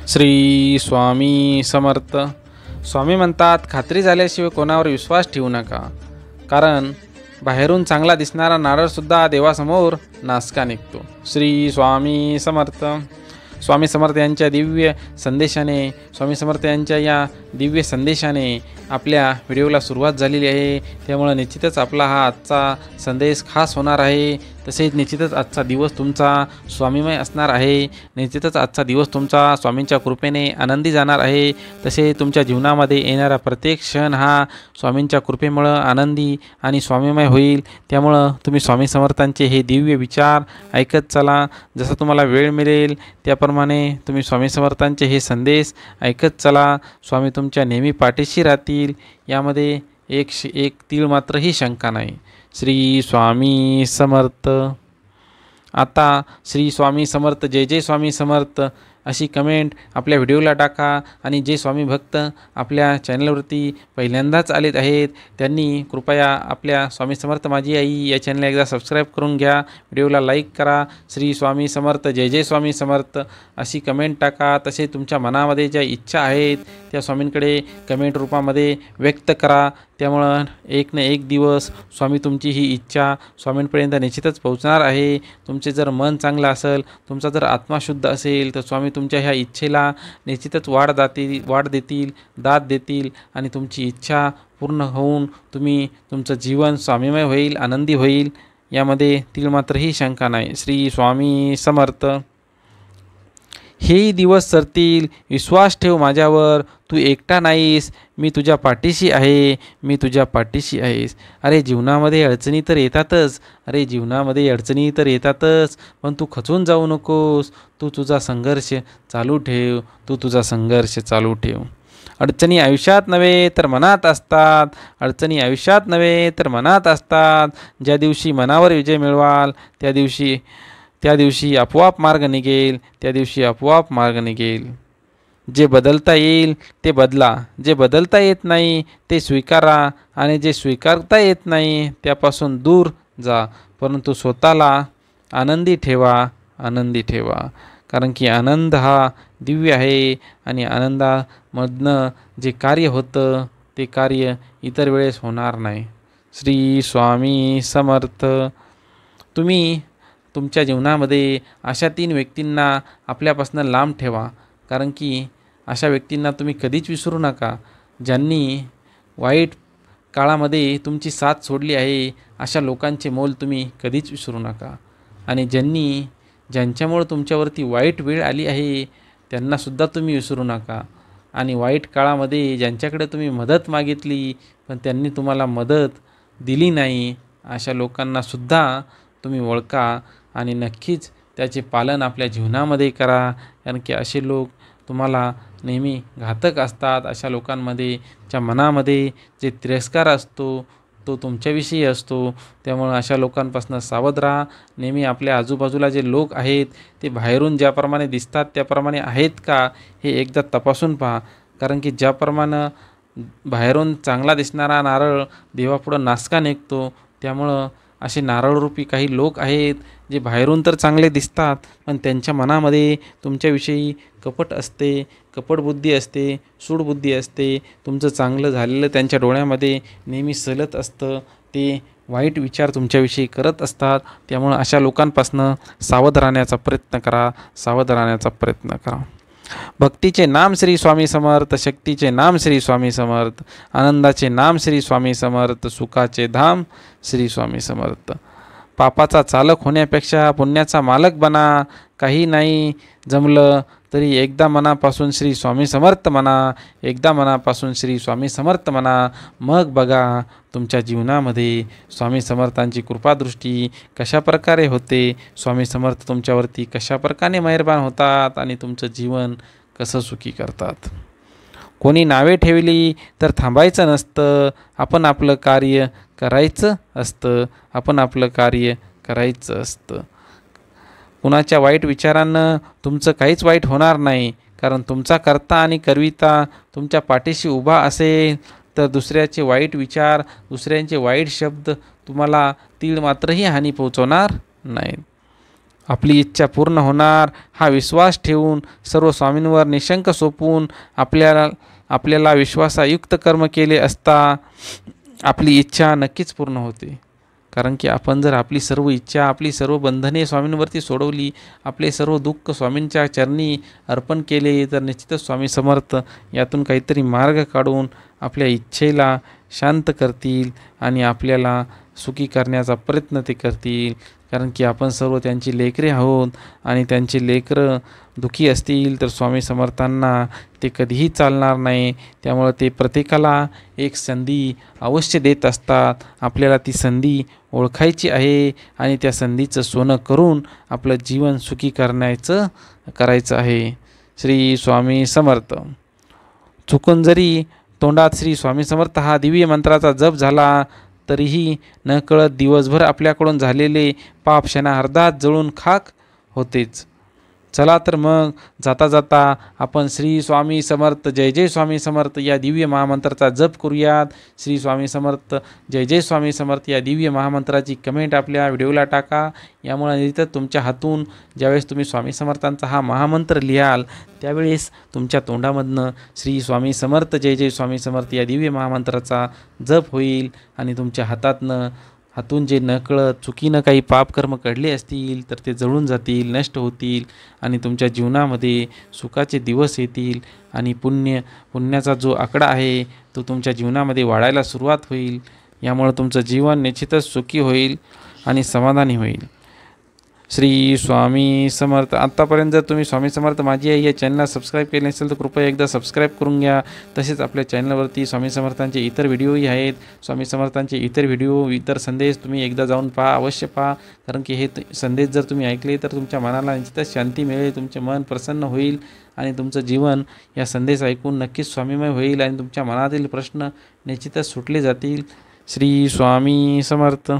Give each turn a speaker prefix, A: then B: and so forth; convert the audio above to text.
A: श्री स्वामी समर्थ. स्वामी म्हणतात, खात्री झाल्याशिवाय कोणावर विश्वास ठेवू नका, कारण बाहेरून चांगला दिसणारा नारळसुद्धा देवासमोर नासका निघतो. श्री स्वामी समर्थ. स्वामी समर्थ यांच्या दिव्य संदेशाने, स्वामी समर्थ यांच्या या दिव्य संदेशाने आपल्या व्हिडिओला सुरुवात झालेली आहे. त्यामुळे निश्चितच आपला हा आजचा संदेश खास होणार आहे. तसेच निश्चितच आजचा दिवस तुमचा स्वामीमय असणार आहे. निश्चितच आजचा दिवस तुमचा स्वामींच्या कृपेने आनंदी जाणार आहे. तसेच तुमच्या जीवनामध्ये येणारा प्रत्येक क्षण हा स्वामींच्या कृपेमुळं आनंदी आणि स्वामीमय होईल. त्यामुळं तुम्ही स्वामी समर्थांचे हे दिव्य विचार ऐकत चला. जसं तुम्हाला वेळ मिळेल त्याप्रमाणे तुम्ही स्वामी समर्थांचे हे संदेश ऐकत चला. स्वामी तुमच्या नेहमी पाठीशी राहतील, यामध्ये एक तीळ मात्रही शंका नाही. श्री स्वामी समर्थ. आता श्री स्वामी समर्थ, जय जय स्वामी समर्थ अशी कमेंट आपल्या व्हिडिओला टाका. आणि जे स्वामी भक्त आपल्या चॅनलवरती पहिल्यांदाच आलेत आहेत त्यांनी कृपया आपल्या स्वामी समर्थ माझी आई या चॅनलला एकदा सबस्क्राईब करून घ्या. व्हिडिओला लाईक करा. श्री स्वामी समर्थ, जय जय स्वामी समर्थ अशी कमेंट टाका. तसे तुमच्या मनामध्ये ज्या इच्छा आहेत त्या स्वामींकडे कमेंट रूपामध्ये व्यक्त करा. त्यामुळं एक ना एक दिवस स्वामी तुमची ही इच्छा स्वामींपर्यंत निश्चितच पोहोचणार आहे. तुमचे जर मन चांगलं असेल, तुमचा जर आत्मा शुद्ध असेल, तर स्वामी तुमच्या ह्या इच्छेला निश्चितच वाढ देतील, दाद देतील आणि तुमची इच्छा पूर्ण होऊन तुमचं जीवन स्वामीमय होईल, आनंदी होईल. यामध्ये तीळ मात्रही शंका नाही. श्री स्वामी समर्थ. हे दिवस सरतील, विश्वास ठेव माझ्यावर, तू एकटा नाहीस, मी तुझ्या पाठीशी आहे, मी तुझ्या पाठीशी आहेस. अरे जीवनामध्ये अडचणी तर येतातच, पण तू खचून जाऊ नकोस. तू तुझा संघर्ष चालू ठेव. अडचणी आयुष्यात नव्हे तर मनात असतात. ज्या दिवशी मनावर विजय मिळवाल त्या दिवशी आपोआप मार्ग निघेल. जे बदलता येईल ते बदला, जे बदलता येत नाही ते स्वीकारा, आणि जे स्वीकारता येत नाही त्यापासून दूर जा. परंतु स्वतःला आनंदी ठेवा, कारण की आनंद हा दिव्य आहे. आणि आनंदामधनं जे कार्य होतं ते कार्य इतर वेळेस होणार नाही. श्री स्वामी समर्थ. तुम्ही तुमच्या जीवनामध्ये अशा 3 व्यक्तींना आपल्यापासून लांब ठेवा, कारण की अशा व्यक्तींना तुम्ही कधीच विसरू नका. ज्यांनी वाईट काळामध्ये तुमची साथ सोडली आहे, अशा लोकांचे मोल तुम्ही कधीच विसरू नका. आणि ज्यांच्यामुळे तुमच्यावरती वाईट वेळ आली आहे त्यांनासुद्धा तुम्ही विसरू नका. आणि वाईट काळामध्ये ज्यांच्याकडे तुम्ही मदत मागितली पण त्यांनी तुम्हाला मदत दिली नाही, अशा लोकांनासुद्धा तुम्ही ओळखा आणि नक्कीच त्याचे पालन आपल्या जीवनामध्ये करा. कारण की असे लोक तुम्हाला नेहमी घातक असतात. अशा लोकांमध्ये च्या मनामध्ये जे तिरस्कार असतो तो तुमच्याविषयी असतो. त्यामुळे अशा लोकांपासून सावध राहा. नेहमी आपल्या आजूबाजूला जे लोक आहेत ते बाहेरून ज्याप्रमाणे दिसतात त्याप्रमाणे आहेत का हे एकदा तपासून पहा. कारण की ज्याप्रमाणे बाहेरून चांगला दिसणारा नारळ देवापुढं नासका निघतो, त्यामुळं असे नारळरूपी काही लोक आहेत जे बाहेरून तर चांगले दिसतात पण त्यांच्या मनामध्ये तुमच्याविषयी कपटबुद्धी असते, सूडबुद्धी असते. तुमचं चांगलं झालेलं त्यांच्या डोळ्यामध्ये नेहमी सलत असतं. ते वाईट विचार तुमच्याविषयी करत असतात. त्यामुळं अशा लोकांपासून सावध राहण्याचा प्रयत्न करा. भक्तीचे नाम श्री स्वामी समर्थ, शक्तीचे नाम श्री स्वामी समर्थ, आनंदाचे नाम श्री स्वामी समर्थ, सुखाचे धाम श्री स्वामी समर्थ. पापाचा चालक होण्यापेक्षा पुण्याचा मालक बना. काही नाही जमलं तरी एकदा मनापासून श्री स्वामी समर्थ म्हणा. मग बघा तुमच्या जीवनामध्ये स्वामी समर्थांची कृपादृष्टी कशाप्रकारे होते, स्वामी समर्थ तुमच्यावरती कशाप्रकारे मेहरबान होतात आणि तुमचं जीवन कसं सुखी करतात. कोणी नावे ठेवली तर थांबायचं नसतं, आपण आपलं कार्य करायचं असतं. कुणाच्या वाईट विचारानं तुमचं काहीच वाईट होणार नाही, कारण तुमचा कर्ता आणि करविता तुमच्या पाठीशी उभा असेल तर दुसऱ्याचे वाईट विचार, दुसऱ्यांचे वाईट शब्द तुम्हाला तीळ मात्रही हानी पोहोचवणार नाहीत. आपली इच्छा पूर्ण होणार हा विश्वास ठेवून सर्व स्वामींवर निशंक सोपवून आपल्याला विश्वासायुक्त कर्म केले असता आपली इच्छा नक्कीच पूर्ण होते. कारण की आपण जर आपली सर्व इच्छा, आपली सर्व बंधने स्वामींवरती सोडवली, आपले सर्व दुःख स्वामींच्या चरणी अर्पण केले, तर निश्चितच स्वामी समर्थ यातून काहीतरी मार्ग काढून आपल्या इच्छेला शांत करतील आणि आपल्याला सुखी करण्याचा प्रयत्न ते करतील. कारण की आपण सर्व त्यांची लेकरे आहोत आणि त्यांची लेकरं दुःखी असतील तर स्वामी समर्थांना ते कधीही चालणार नाही. त्यामुळं ते प्रत्येकाला एक संधी अवश्य देत असतात. आपल्याला ती संधी ओळखायची आहे आणि त्या संधीचं सोनं करून आपलं जीवन सुखी करायचं आहे. श्री स्वामी समर्थ. चुकून जरी तोंडात श्री स्वामी समर्थ हा दिव्य मंत्राचा जप झाला तरीही नकळत दिवसभर आपल्याकडून झालेले पाप क्षणार्धात जळून खाक होतेच. चला तर मग जाता जाता आपण श्री स्वामी समर्थ जय जय स्वामी समर्थ या दिव्य महामंत्राचा जप करूयात. श्री स्वामी समर्थ जय जय स्वामी समर्थ या दिव्य महामंत्राची कमेंट आपल्या व्हिडिओला टाका. यामुळे निश्चितच तुमच्या हातून ज्यावेळेस तुम्ही स्वामी समर्थांचा हा महामंत्र लिहाल त्यावेळेस तुमच्या तोंडामधनं श्री स्वामी समर्थ जय जय स्वामी समर्थ या दिव्य महामंत्राचा जप होईल आणि तुमच्या हातून जे नकळत चुकीनं काही पापकर्म घडले असतील तर ते जळून जातील, नष्ट होतील आणि तुमच्या जीवनामध्ये सुखाचे दिवस येतील आणि पुण्याचा जो आकडा आहे तो तुमच्या जीवनामध्ये वाढायला सुरुवात होईल. यामुळे तुमचं जीवन निश्चितच सुखी होईल आणि समाधानी होईल. श्री स्वामी समर्थ. आत्तापर्यंत जर तुम्ही स्वामी समर्थ माझी आई या चॅनलला सबस्क्राईब केले नसेल तर कृपया एकदा सबस्क्राईब करून घ्या. तसेच आपल्या चॅनलवरती स्वामी समर्थांचे इतर व्हिडिओही आहेत. स्वामी समर्थांचे इतर व्हिडिओ, इतर संदेश तुम्ही एकदा जाऊन अवश्य पहा. कारण की हे संदेश जर तुम्ही ऐकले तर तुमच्या मनाला निश्चितच शांती मिळेल, तुमचे मन प्रसन्न होईल आणि तुमचं जीवन या संदेश ऐकून नक्कीच स्वामीमय होईल आणि तुमच्या मनातील प्रश्न निश्चितच सुटले जातील. श्री स्वामी समर्थ.